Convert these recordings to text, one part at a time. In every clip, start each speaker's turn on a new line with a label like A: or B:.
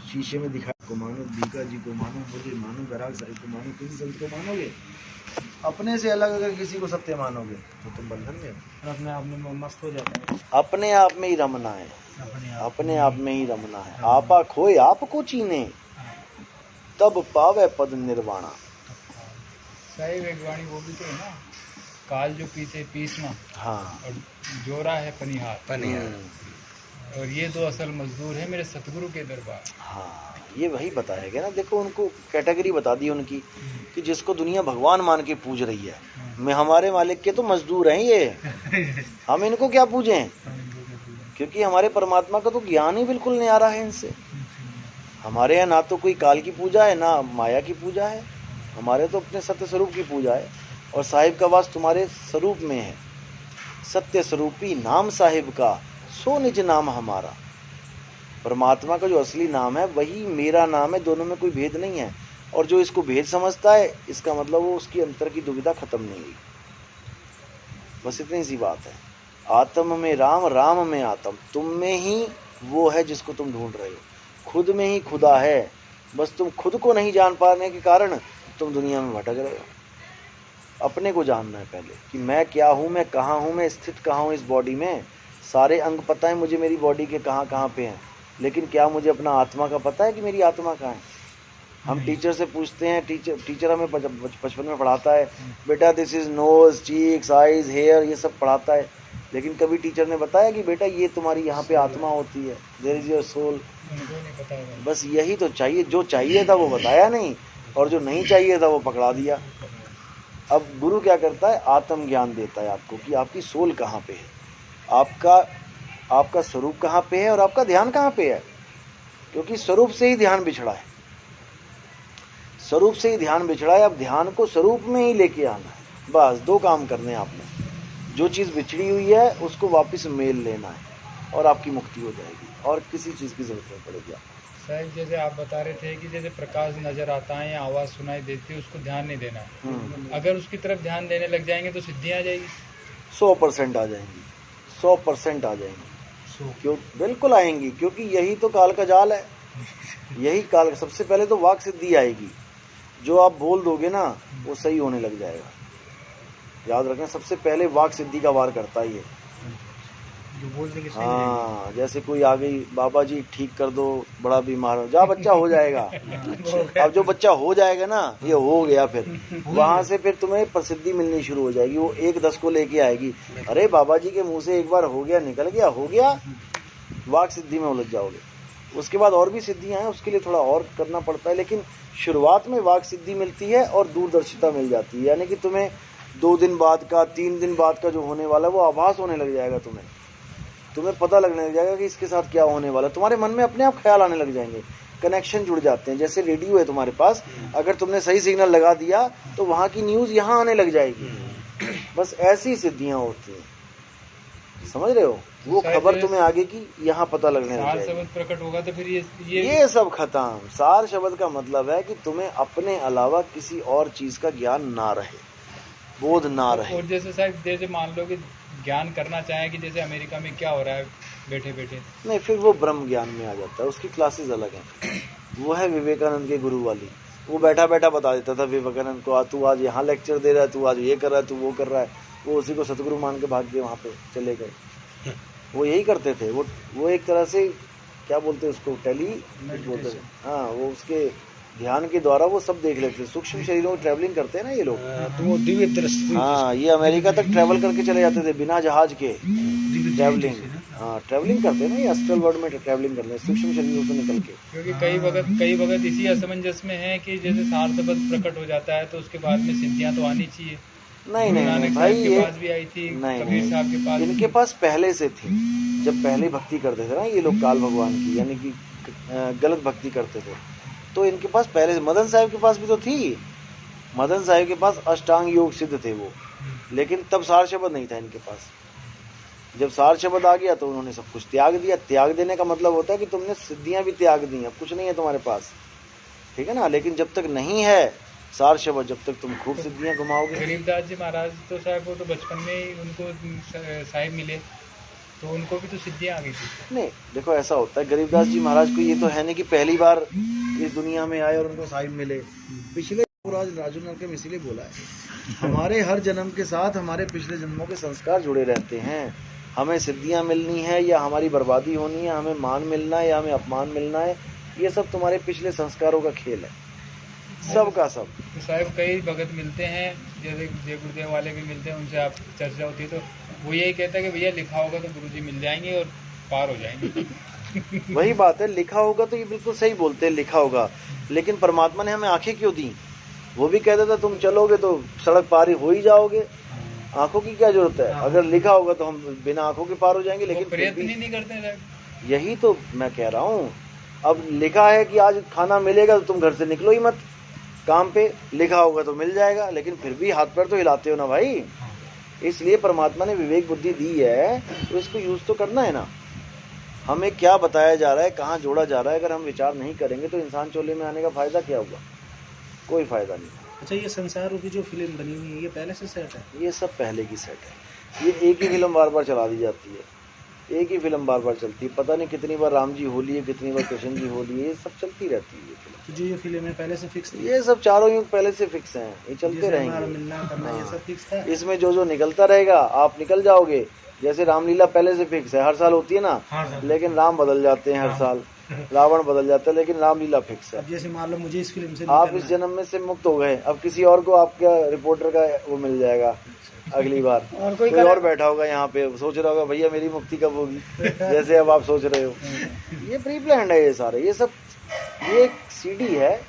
A: शीशे में दिखा को मानो, बीका जी को मानो, मुझे मानो, ग्राहक साहब को मानो, किसी संत को मानोगे। अपने से अलग अगर किसी को सत्य मानोगे तो तुम बंधन में हो,
B: अपने आप में मस्त हो जाता है।
A: अपने आप में ही रमना है, अपने आप में ही रमना है। आपा खोए आपको चीने, तब पावे पद निर्वाणा।
B: साहिब एक वाणी वो भी तो है ना, काल जो पीछे पीसना,
A: हाँ,
B: और जोरा है पनिहार, और ये दो असल मजदूर है मेरे सतगुरु के दरबार।
A: हाँ, ये वही बताया गया ना। देखो उनको कैटेगरी बता दी उनकी कि जिसको दुनिया भगवान मान के पूज रही है, मैं हमारे मालिक के तो मजदूर हैं ये, हम इनको क्या पूजें, क्योंकि हमारे परमात्मा का तो ज्ञान ही बिल्कुल नहीं आ रहा है इनसे। हमारे यहाँ ना तो कोई काल की पूजा है ना माया की पूजा है, हमारे तो अपने सत्य स्वरूप की पूजा है। और साहिब का वास तुम्हारे स्वरूप में है, सत्य स्वरूपी नाम साहिब का, सो निज नाम हमारा। परमात्मा का जो असली नाम है वही मेरा नाम है, दोनों में कोई भेद नहीं है। और जो इसको भेद समझता है, इसका मतलब वो उसकी अंतर की दुविधा खत्म नहीं हुई। बस इतनी सी बात है। आत्म में राम, राम में आत्म, तुम में ही वो है जिसको तुम ढूंढ रहे हो, खुद में ही खुदा है। बस तुम खुद को नहीं जान पाने के कारण तुम दुनिया में भटक रहे हो। अपने को जानना है पहले कि मैं क्या हूँ, मैं कहाँ हूँ, मैं स्थित कहाँ हूँ इस बॉडी में। सारे अंग पता है मुझे मेरी बॉडी के कहाँ कहाँ पे हैं, लेकिन क्या मुझे अपना आत्मा का पता है कि मेरी आत्मा कहाँ है। हम टीचर से पूछते हैं, टीचर हमें बचपन में पढ़ाता है, बेटा this is nose, cheeks, eyes, hair, ये सब पढ़ाता है। लेकिन कभी टीचर ने बताया कि बेटा ये तुम्हारी यहाँ पे आत्मा होती है, देयर इज योर सोल। बस यही तो चाहिए, जो चाहिए था वो बताया नहीं, और जो नहीं चाहिए था वो पकड़ा दिया। अब गुरु क्या करता है, आत्म ज्ञान देता है आपको कि आपकी सोल कहाँ पे है, आपका स्वरूप कहाँ पे है और आपका ध्यान कहाँ पे है। क्योंकि स्वरूप से ही ध्यान बिछड़ा है, स्वरूप से ही ध्यान बिछड़ा है। अब ध्यान को स्वरूप में ही लेके आना है। बस दो काम करने हैं आपने, जो चीज़ बिछड़ी हुई है उसको वापस मेल लेना है और आपकी मुक्ति हो जाएगी, और किसी चीज़ की जरूरत नहीं पड़ेगी आपको।
B: साहब जैसे आप बता रहे थे कि जैसे प्रकाश नजर आता है या आवाज़ सुनाई देती है, उसको ध्यान नहीं देना है। अगर उसकी तरफ ध्यान देने लग जाएंगे तो सिद्धियाँ आ जाएगी।
A: 100% आ जाएंगी, 100% आ जाएंगी। क्यों? बिल्कुल आएंगी, क्योंकि यही तो काल का जाल है। यही काल, सबसे पहले तो वाक सिद्धि आएगी। जो आप बोल दोगे ना वो सही होने लग जाएगा। याद रखना, सबसे पहले वाक सिद्धि का वार करता ही है।
B: जो बोल देंगे सही।
A: हाँ, जैसे कोई आ गई, बाबा जी ठीक कर दो, बड़ा बीमार हो, जा बच्चा हो जाएगा। अब जो बच्चा हो जाएगा ना, ये हो गया, फिर वहां से फिर तुम्हें प्रसिद्धि मिलनी शुरू हो जाएगी। वो 1-10 को लेके आएगी, अरे बाबा जी के मुंह से एक बार हो गया, निकल गया, हो गया। वाक सिद्धि में उलझ जाओगे। उसके बाद और भी सिद्धियां हैं, उसके लिए थोड़ा और करना पड़ता है, लेकिन शुरुआत में वाक सिद्धि मिलती है और दूरदर्शिता मिल जाती है। यानी कि तुम्हें 2 दिन बाद का, 3 दिन बाद का जो होने वाला है वो आभास होने लग जाएगा। तुम्हें पता लगने लग जाएगा कि इसके साथ क्या होने वाला है। तुम्हारे मन में अपने आप ख्याल आने लग जाएंगे, कनेक्शन जुड़ जाते हैं। जैसे रेडियो है तुम्हारे पास, अगर तुमने सही सिग्नल लगा दिया तो वहाँ की न्यूज़ यहाँ आने लग जाएगी। बस ऐसी सिद्धियाँ होती हैं, समझ रहे हो। वो खबर तुम्हें आगे की यहाँ पता लगने लग जाएगी।
B: सार शब्द प्रकट होगा तो फिर
A: ये सब खत्म। सार शब्द का मतलब है कि तुम्हें अपने अलावा किसी और चीज का ज्ञान ना रहे, बोध ना रहे।
B: और जैसे साहब, जैसे मान लो कि ज्ञान करना चाहें कि जैसे अमेरिका में क्या हो रहा है बैठे बैठे,
A: नहीं, फिर वो ब्रह्म ज्ञान में आ जाता है। उसकी क्लासेस अलग हैं। वो है विवेकानंद के गुरु वाली। वो बैठा बैठा बता देता था विवेकानंद को, तू आज यहाँ लेक्चर दे रहा है, तू आज ये कर रहा है, तू वो कर रहा है। वो उसी को सतगुरु मान के भाग के वहाँ पे चले गए। वो यही करते थे। वो एक तरह से क्या बोलते हैं उसको, टेली बोलते थे। हाँ, वो उसके ध्यान के द्वारा वो सब देख लेते थे। सूक्ष्म शरीरों में ट्रैवलिंग करते हैं ना ये लोग,
B: तो वो दिव्य दृष्टि।
A: हाँ, ये अमेरिका तक ट्रैवल करके चले जाते थे बिना जहाज के। ट्रैवलिंग, हाँ, ट्रैवलिंग करते हैं ना, ये एस्ट्रल वर्ल्ड में ट्रैवलिंग करते हैं सूक्ष्म शरीरों से निकल के।
B: क्योंकि कई वक्त इसी असमंजस में है कि जैसे सार शब्द प्रकट हो जाता है तो उसके बाद में सिद्धियां तो आनी चाहिए।
A: नहीं भाई, ये
B: पास भी आई थी, कबीर साहब के पास,
A: इनके पास पहले से थी। जब पहले भक्ति करते थे ना ये लोग काल भगवान की, यानी कि गलत भक्ति करते थे, तो इनके पास पहले से, मदन साहिब के पास भी तो थी। मदन साहिब के पास अष्टांग योग सिद्ध थे वो, लेकिन तब सार शब्द नहीं था इनके पास। जब सार शब्द आ गया तो उन्होंने सब कुछ त्याग दिया। त्याग देने का मतलब होता है कि तुमने सिद्धियां भी त्याग दी, अब कुछ नहीं है तुम्हारे पास, ठीक है ना। लेकिन जब तक नहीं है सार शब्द, जब तक तुम खूब सिद्धियां घुमाओगे।
B: गरीबदास जी महाराज तो साहब वो तो बचपन में ही उनको साहिब मिले, तो उनको भी तो सिद्धियाँ आ गई थी।
A: नहीं देखो ऐसा होता है, गरीबदास जी महाराज को ये तो है नहीं कि पहली बार इस दुनिया में आए और उनको साहिब मिले। पिछले राजू नरकम इसीलिए बोला है, हमारे हर जन्म के साथ हमारे पिछले जन्मों के संस्कार जुड़े रहते हैं। हमें सिद्धियां मिलनी है या हमारी बर्बादी होनी है, हमें मान मिलना है या हमें अपमान मिलना है, ये सब तुम्हारे पिछले संस्कारों का खेल है, सब का सब।
B: तो साहब कई भगत मिलते हैं, जैसे जय गुरुदेव वाले भी मिलते हैं, उनसे आप चर्चा होती है तो वो यही कहता है कि भैया लिखा होगा तो गुरुजी मिल जाएंगे और पार हो जाएंगे।
A: वही बात है, लिखा होगा तो ये बिल्कुल सही बोलते हैं, लिखा होगा, लेकिन परमात्मा ने हमें आंखें क्यों दी? वो भी कहता था तुम चलोगे तो सड़क पार हो ही जाओगे, आंखों की क्या जरूरत है? अगर लिखा होगा तो हम बिना आंखों के पार हो जाएंगे, लेकिन
B: प्रयत्न ही नहीं करते साहब।
A: यही तो मैं कह रहा हूँ। अब लिखा है कि आज खाना मिलेगा तो तुम घर से निकलो ही मत, काम पे लिखा होगा तो मिल जाएगा, लेकिन फिर भी हाथ पैर तो हिलाते हो ना भाई। इसलिए परमात्मा ने विवेक बुद्धि दी है तो इसको यूज तो करना है ना। हमें क्या बताया जा रहा है, कहाँ जोड़ा जा रहा है, अगर हम विचार नहीं करेंगे तो इंसान चोले में आने का फायदा क्या होगा? कोई फायदा नहीं।
C: अच्छा, ये संसार रूपी जो फिल्म बनी हुई है ये पहले से सेट है?
A: ये सब पहले की सेट है। ये एक ही फिल्म बार बार चला दी जाती है, एक ही फिल्म बार बार चलती है। पता नहीं कितनी बार राम जी होली है, कितनी बार कृष्ण जी होली है, ये सब चलती रहती है।
C: तो जो ये फिल्म है पहले से फिक्स थी?
A: ये सब चारों युग पहले से फिक्स हैं, ये चलते रहेंगे।
C: मिलना करना ये सब फिक्स था।
A: इसमें जो जो निकलता रहेगा आप निकल जाओगे। जैसे रामलीला पहले से फिक्स है, हर साल होती है ना, लेकिन राम बदल जाते हैं हर साल, रावण बदल जाता है, लेकिन रामलीला फिक्स है।
C: अब जैसे मान लो मुझे इस फिल्म से
A: आप इस जन्म में से मुक्त हो गए, अब किसी और को आपका रिपोर्टर का वो मिल जाएगा अगली बार। और कोई और बैठा होगा यहाँ पे, सोच रहा होगा भैया मेरी मुक्ति कब होगी, जैसे अब आप सोच रहे हो। ये प्री प्लान्ड है ये सारे, ये सब, ये एक सीडी है,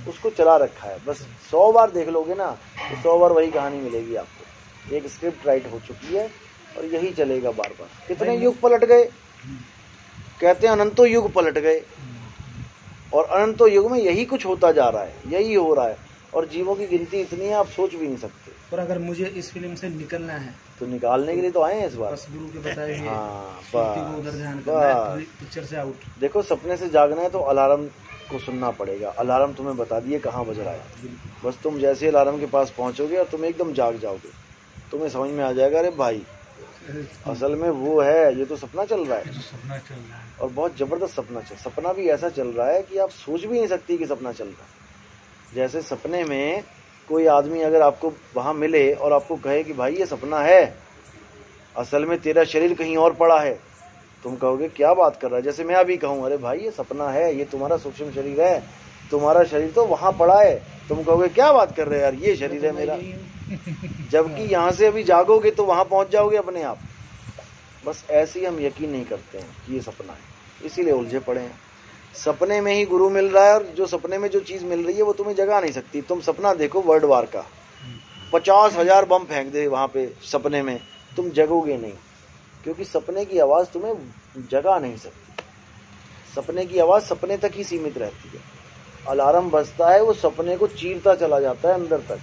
A: उसको चला रखा है। बस 100 बार देख लोगे ना तो 100 बार वही कहानी मिलेगी आपको। एक स्क्रिप्ट राइट हो चुकी है और यही चलेगा बार बार। कितने युग पलट गए, कहते हैं अनंतों युग पलट गए, और अनंतों युग में यही कुछ होता जा रहा है, यही हो रहा है, और जीवों की गिनती इतनी है आप सोच भी नहीं सकते।
C: और अगर मुझे इस फिल्म से निकलना है
A: तो निकालने के लिए तो आए हैं इस बार।
C: बस गुरु के बताए हुए
A: उधर
C: ध्यान करना है, पिक्चर से आउट।
A: देखो सपने से जागना है तो अलार्म को सुनना पड़ेगा। अलार्म तुम्हें बता दिए कहाँ बज रहा है, बस तुम जैसे अलार्म के पास पहुंचोगे और तुम एकदम जाग जाओगे, तुम्हें समझ में आ जाएगा अरे भाई असल में वो है, ये तो सपना चल रहा है, और बहुत जबरदस्त सपना भी ऐसा चल रहा है कि आप सोच भी नहीं सकती कि सपना चल रहा है। जैसे सपने में कोई आदमी अगर आपको वहां मिले और आपको कहे कि भाई ये सपना है, असल में तेरा शरीर कहीं और पड़ा है, तुम कहोगे क्या बात कर रहा है। जैसे मैं अभी कहूँ अरे भाई ये सपना है, ये तुम्हारा सूक्ष्म शरीर है, तुम्हारा शरीर तो वहां पड़ा है, तुम कहोगे क्या बात कर रहे हैं यार, ये शरीर है मेरा। जबकि यहाँ से अभी जागोगे तो वहां पहुंच जाओगे अपने आप। बस ऐसे ही हम यकीन नहीं करते हैं कि ये सपना है, इसीलिए उलझे पड़े हैं। सपने में ही गुरु मिल रहा है, और जो सपने में जो चीज मिल रही है वो तुम्हें जगा नहीं सकती। तुम सपना देखो वर्ल्ड वार का, 50,000 बम फेंक दे वहां पे सपने में, तुम जगोगे नहीं, क्योंकि सपने की आवाज तुम्हें जगा नहीं सकती। सपने की आवाज सपने तक ही सीमित रहती है। अलार्म बजता है वो सपने को चीरता चला जाता है अंदर तक।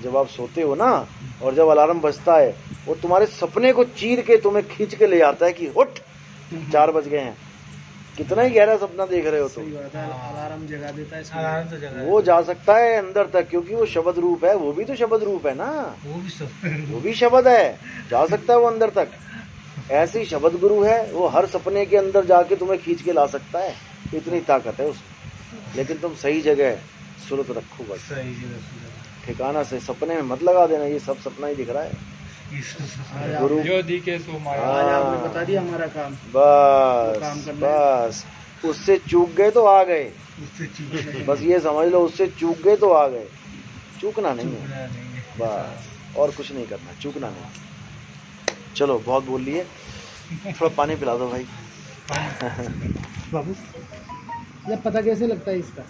A: जब आप सोते हो ना, और जब अलार्म बजता है वो तुम्हारे सपने को चीर के तुम्हें खींच के ले जाता है कि उठ 4 बज गए हैं। कितना ही गहरा सपना देख रहे हो तुम।
C: अलार्म जगा देता है, अलार्म तो जगा,
A: वो जा सकता है अंदर तक, क्योंकि वो शब्द रूप है, वो भी तो शब्द रूप है ना, वो भी शब्द है, जा सकता है वो अंदर तक। ऐसे ही शब्द गुरु है, वो हर सपने के अंदर जाके तुम्हें खींच के ला सकता है, इतनी ताकत है उसमें। लेकिन तुम सही जगह सुरत रखो, बस ठिकाना से सपने में मत लगा देना ये सब सपना ही दिख रहा है। गुरु
B: जो दिखे सो माया,
C: आपने बता दिया हमारा काम,
A: बस उससे चूक गए तो आ गए, बस ये समझ लो, उससे चूक गए तो आ गए, चूकना नहीं है बस, और कुछ नहीं करना, चूकना नहीं। चलो बहुत बोल लिए, थोड़ा पानी पिला दो भाई।
C: बाबू ये पता कैसे लगता है इसका?